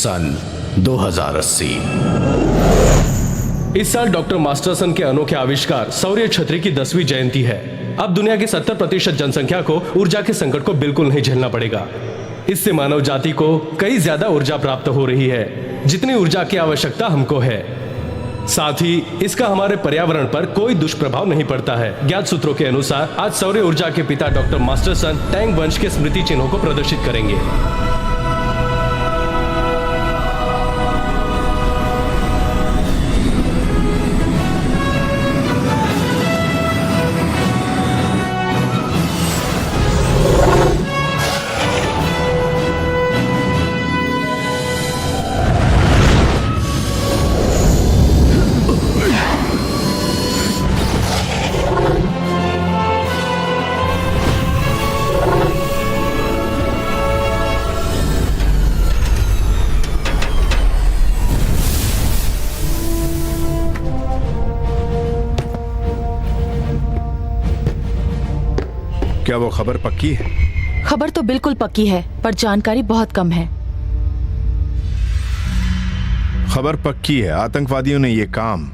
सन 2080। इस साल डॉक्टर मास्टरसन के अनोखे आविष्कार सौर्य छतरी की 10वीं जयंती है। अब दुनिया की 70% जनसंख्या को ऊर्जा के संकट को बिल्कुल नहीं झेलना पड़ेगा। इससे मानव जाति को कई ज्यादा ऊर्जा प्राप्त हो रही है, जितनी ऊर्जा की आवश्यकता हमको है। साथ ही इसका हमारे पर्यावरण पर कोई दुष्प्रभाव नहीं पड़ता है। ज्ञात सूत्रों के अनुसार आज सौर्य ऊर्जा के पिता डॉक्टर मास्टरसन टैंग वंश के स्मृति चिन्हों को प्रदर्शित करेंगे। क्या वो खबर पक्की है? खबर तो बिल्कुल पक्की है, पर जानकारी बहुत कम है। खबर पक्की है। आतंकवादियों ने ये काम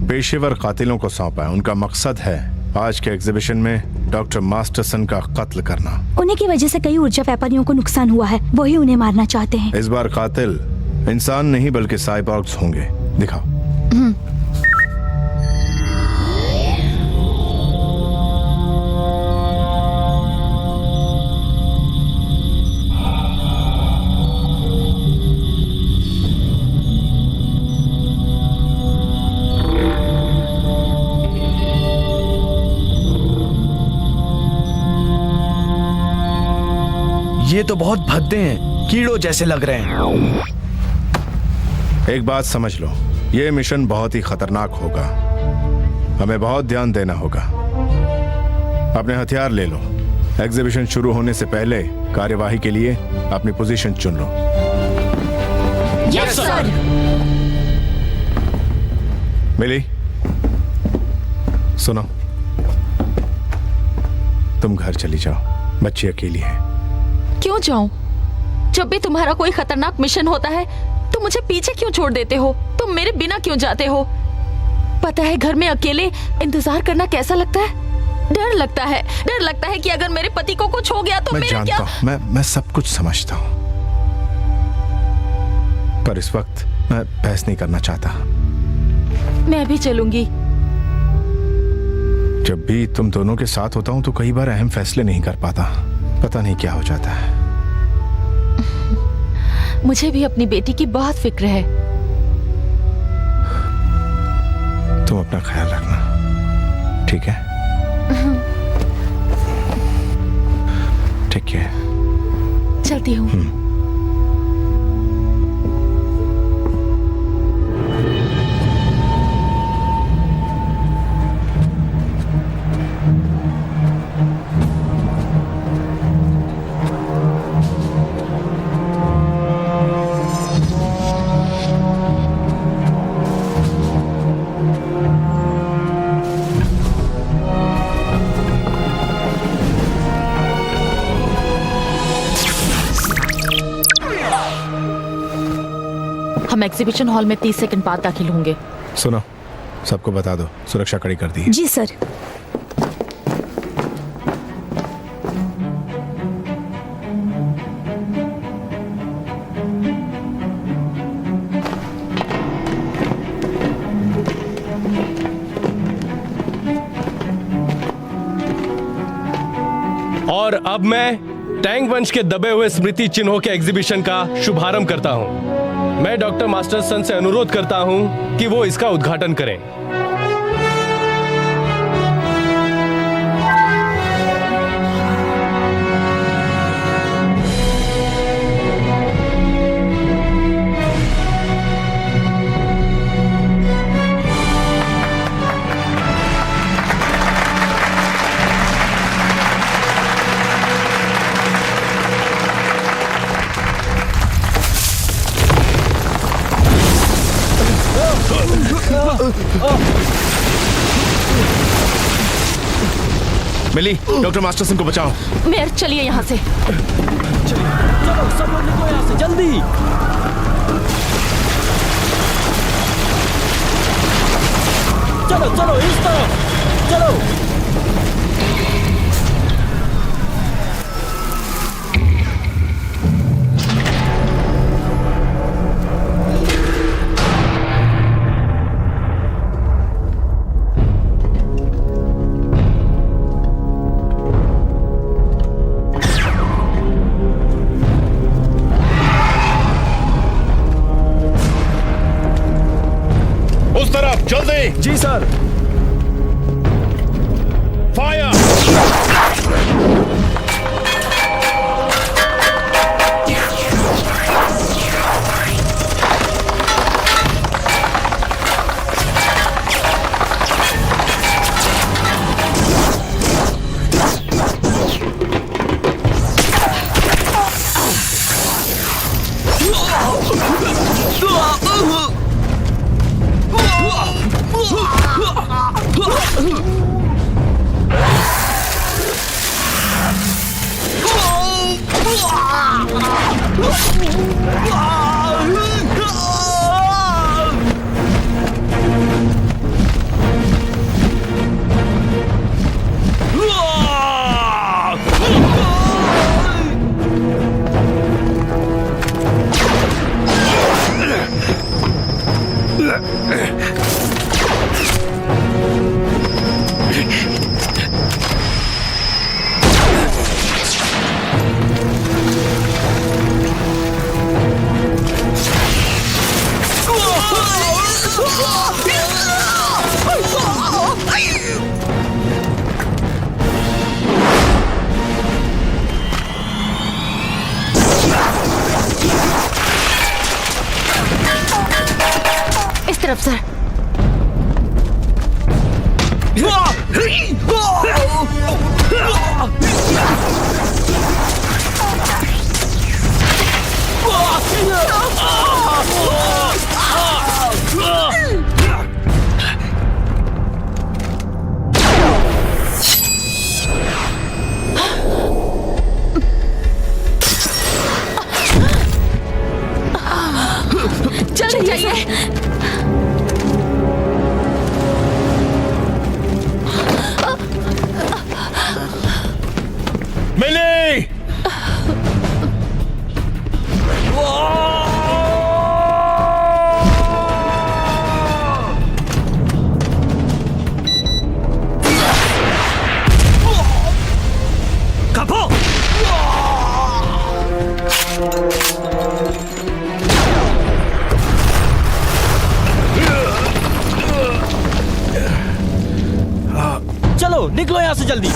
पेशेवर कातिलों को सौंपा है। उनका मकसद है आज के एग्जीबिशन में डॉक्टर मास्टरसन का कत्ल करना। उन्हीं की वजह से कई ऊर्जा व्यापारियों को नुकसान हुआ है, वही उन्हें मारना चाहते हैं। इस बार कातिल इंसान नहीं बल्कि साइबॉर्ग्स होंगे। दिखाओ। ये तो बहुत भद्दे हैं, कीड़ों जैसे लग रहे हैं। एक बात समझ लो, ये मिशन बहुत ही खतरनाक होगा। हमें बहुत ध्यान देना होगा। अपने हथियार ले लो। एग्जीबिशन शुरू होने से पहले कार्यवाही के लिए अपनी पोजीशन चुन लो। Yes sir. मिली, सुनो, तुम घर चली जाओ। बच्ची अकेली है। क्यों जाऊं? जब भी तुम्हारा कोई खतरनाक मिशन होता है तो मुझे पीछे क्यों छोड़ देते हो? तुम मेरे बिना क्यों जाते हो? पता है घर में अकेले इंतजार करना कैसा लगता है? डर लगता है। डर लगता है कि अगर मेरे पति को कुछ हो गया तो मैं मेरा क्या? जानता हूं, मैं सब कुछ समझता हूं, पर इस वक्त मैं बहस नहीं करना चाहता। मैं भी चलूंगी। जब भी तुम दोनों के साथ होता हूं तो कई बार अहम फैसले नहीं कर पाता। पता नहीं क्या हो जाता है। मुझे भी अपनी बेटी की बहुत फिक्र है। तुम अपना ख्याल रखना, ठीक है? ठीक है, चलती हूँ। हम एग्जीबिशन हॉल में 30 सेकंड बाद दाखिल होंगे। सुनो, सबको बता दो, सुरक्षा कड़ी कर दी है। जी सर। और अब मैं टैंग वंश के दबे हुए स्मृति चिन्हों के एग्जीबिशन का शुभारंभ करता हूं। मैं डॉक्टर मास्टरसन से अनुरोध करता हूं कि वो इसका उद्घाटन करें। मिली, डॉक्टर मास्टरसन को बचाओ। मेयर, चलिए यहाँ से। चलिए। चलो सब लोग निकलो यहाँ से जल्दी। चलो चलो इस तरफ चलो। उस तरफ जल्दी। जी सर। फायर। इस तरफ सर। जल्दी जाइए। मिली। कापो। चलो निकलो यहाँ से जल्दी।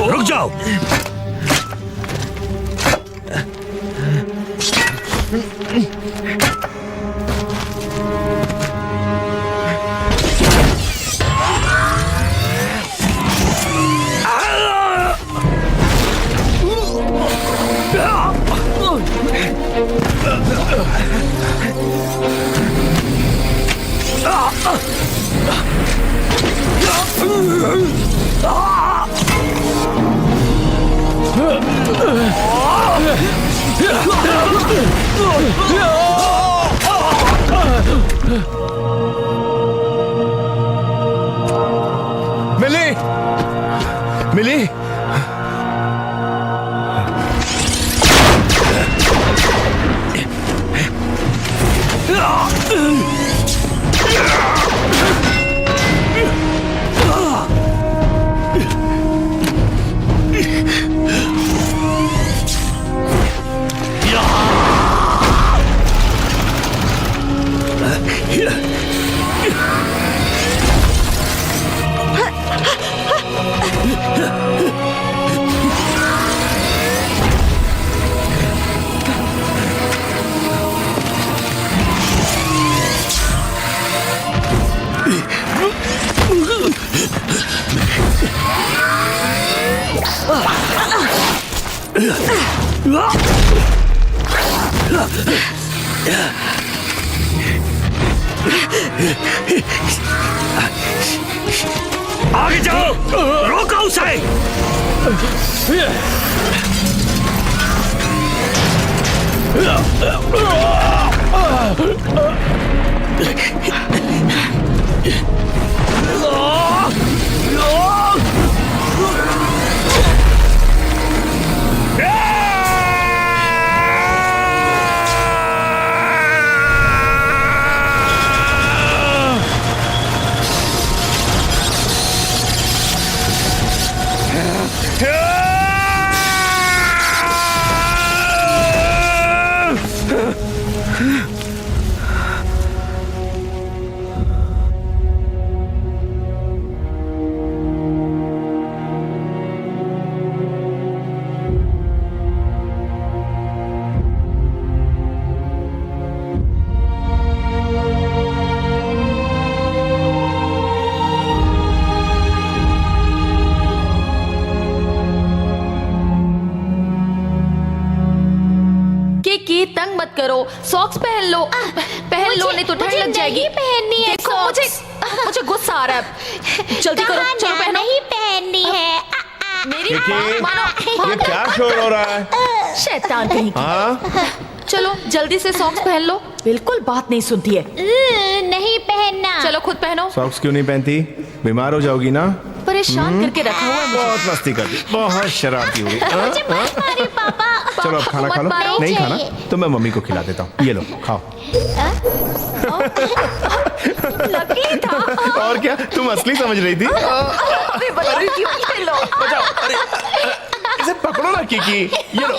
रुक जाओ। मिली मिली आगे जाओ, रोको उसे। तंग मत करो, सॉक्स पहन लो, पहन लो, नहीं तो ठंड लग जाएगी। पहननी है देखो मुझे गुस्सा आ रहा है, जल्दी करो, चलो पहनो। नहीं पहननी है। मेरी बात मानो। ये क्या शोर हो रहा है? शैतान कहीं की। हाँ चलो जल्दी से सॉक्स पहन लो, बिल्कुल बात नहीं सुनती है। नहीं पहनना। चलो खुद पहनो। सॉक्स क्यों नहीं पहनती? बीमार हो जाओगी ना। परेशान करके रखा हुआ है मुझे। बहुत मस्ती कर दी, बहुत शरारती हुई। मुझे मत मारिए पापा। चलो अब खाना खा लो। मत मारो। नहीं खाना चाहिए। तो मैं मम्मी को खिला देता हूँ, ये लो खाओ। लकी था। और क्या तुम असली समझ रही थी? अभी बताओ क्यों? ये लो। बचाओ, अरे इसे पकड़ो ना किकी, ये लो।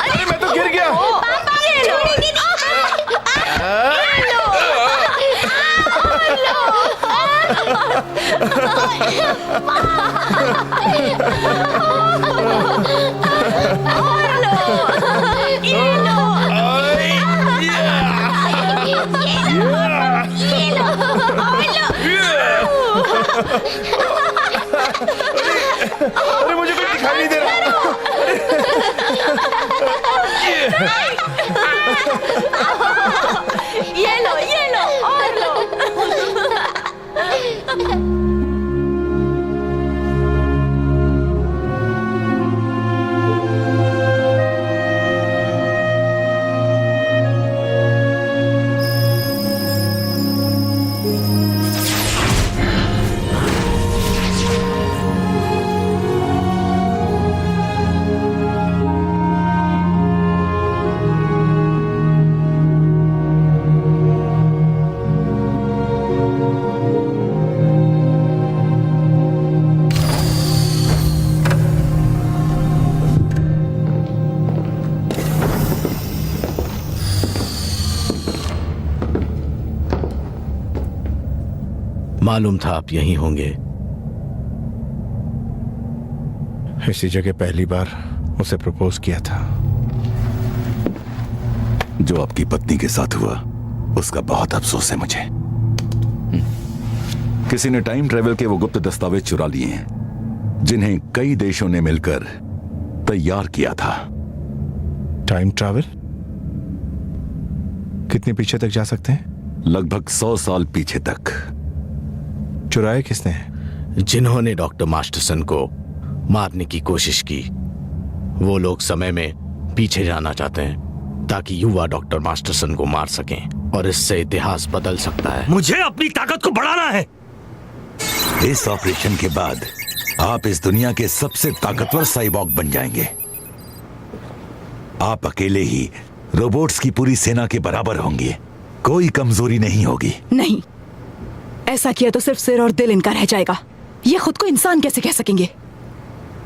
अरे मैं तो गिर गया। अरे मुझे कुछ दिखाई नहीं दे रहा। ये लो और लो। मालूम था आप यहीं होंगे। इसी जगह पहली बार उसे प्रपोज किया था। जो आपकी पत्नी के साथ हुआ उसका बहुत अफसोस है मुझे। किसी ने टाइम ट्रेवल के वो गुप्त दस्तावेज चुरा लिए हैं जिन्हें कई देशों ने मिलकर तैयार किया था। Time travel? कितने पीछे तक जा सकते हैं? लगभग 100 साल पीछे तक। चुराए किसने? जिन्होंने डॉक्टर मास्टरसन को मारने की कोशिश की, वो लोग समय में पीछे जाना चाहते हैं ताकि युवा डॉक्टर मास्टरसन को मार सकें और इससे इतिहास बदल सकता है। मुझे अपनी ताकत को बढ़ाना है। इस ऑपरेशन के बाद आप इस दुनिया के सबसे ताकतवर साइबॉर्ग बन जाएंगे। आप अकेले ही रोबोट्स की पूरी सेना के बराबर होंगे। कोई कमजोरी नहीं होगी। नहीं, ऐसा किया तो सिर्फ सिर और दिल इनका रह जाएगा। ये खुद को इंसान कैसे कह सकेंगे?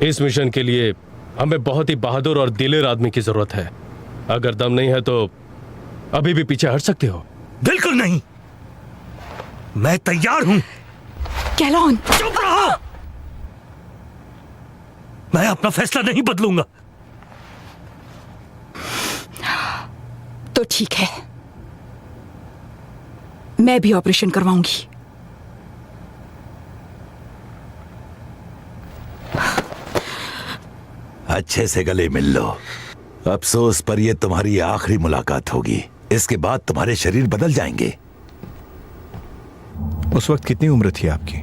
इस मिशन के लिए हमें बहुत ही बहादुर और दिलेर आदमी की जरूरत है। अगर दम नहीं है तो अभी भी पीछे हट सकते हो। बिल्कुल नहीं, मैं तैयार हूं। कैलॉन, चुप रहो। मैं अपना फैसला नहीं बदलूंगा। तो ठीक है, मैं भी ऑपरेशन करवाऊंगी। अच्छे से गले मिल लो। अफसोस पर यह तुम्हारी आखिरी मुलाकात होगी। इसके बाद तुम्हारे शरीर बदल जाएंगे। उस वक्त कितनी उम्र थी आपकी?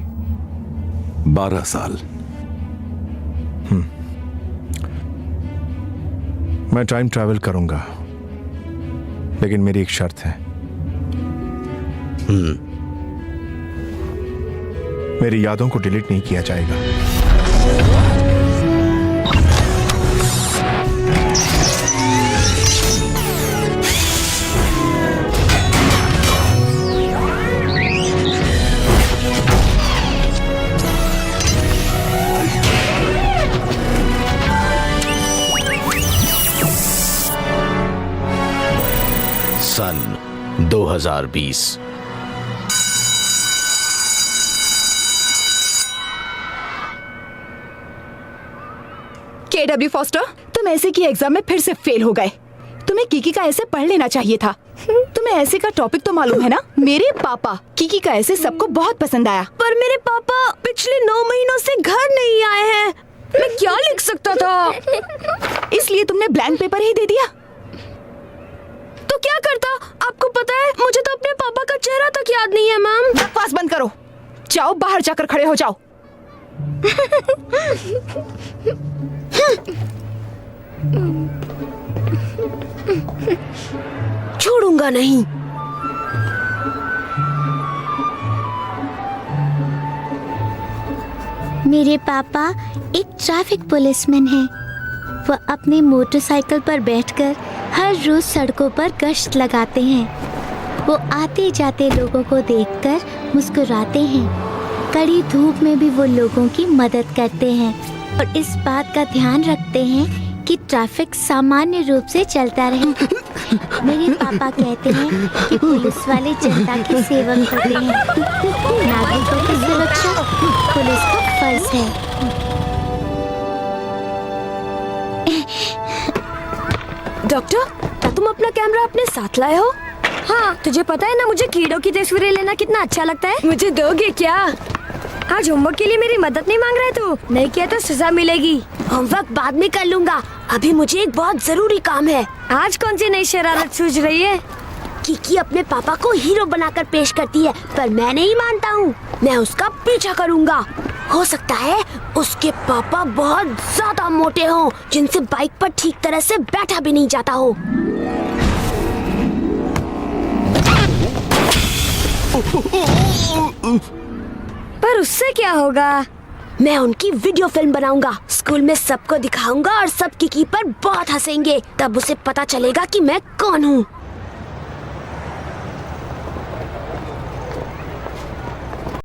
12 साल। मैं टाइम ट्रैवल करूंगा, लेकिन मेरी एक शर्त है। मेरी यादों को डिलीट नहीं किया जाएगा। सन 2020। KW फॉस्टर, तुम ऐसे की एग्जाम में फिर से फेल हो गए। तुम्हें किकी का ऐसे पढ़ लेना चाहिए था। तुम्हें ऐसे का टॉपिक तो मालूम है ना? मेरे पापा किकी का ऐसे सबको बहुत पसंद आया, पर मेरे पापा पिछले 9 महीनों से घर नहीं आए हैं। मैं क्या लिख सकता था? इसलिए तुमने ब्लैंक पेपर ही दे दिया। तो क्या करता? आपको पता है, मुझे तो अपने पापा का चेहरा तक याद नहीं है। मैम, बकवास बंद करो। जाओ, बाहर जाकर खड़े हो जाओ। छोड़ूंगा नहीं। मेरे पापा एक ट्रैफिक पुलिसमैन हैं। वो अपने मोटरसाइकिल पर बैठकर हर रोज सड़कों पर गश्त लगाते हैं। वो आते जाते लोगों को देखकर मुस्कुराते हैं। कड़ी धूप में भी वो लोगों की मदद करते हैं और इस बात का ध्यान रखते हैं कि ट्रैफिक सामान्य रूप से चलता रहे। मेरे पापा कहते हैं कि पुलिस वाले जनता की सेवा करते हैं। नागरिकों की सुरक्षा पुलिस का फर्ज है। डॉक्टर, क्या तुम अपना कैमरा अपने साथ लाए हो? हाँ, तुझे पता है ना मुझे कीड़ों की तस्वीरें लेना कितना अच्छा लगता है। मुझे दोगे क्या? आज होमवर्क के लिए मेरी मदद नहीं मांग रहे तू? नहीं किया तो सजा मिलेगी। होमवर्क बाद में कर लूंगा, अभी मुझे एक बहुत जरूरी काम है। आज कौन सी नई शरारत सूझ रही है? किकी अपने पापा को हीरो बनाकर पेश करती है, पर मैं नहीं मानता हूँ। मैं उसका पीछा करूँगा। हो सकता है उसके पापा बहुत ज्यादा मोटे हों, जिनसे बाइक पर ठीक तरह से बैठा भी नहीं जाता हो। पर उससे क्या होगा? मैं उनकी वीडियो फिल्म बनाऊंगा, स्कूल में सबको दिखाऊंगा और सब किकी पर बहुत हंसेंगे। तब उसे पता चलेगा कि मैं कौन हूँ।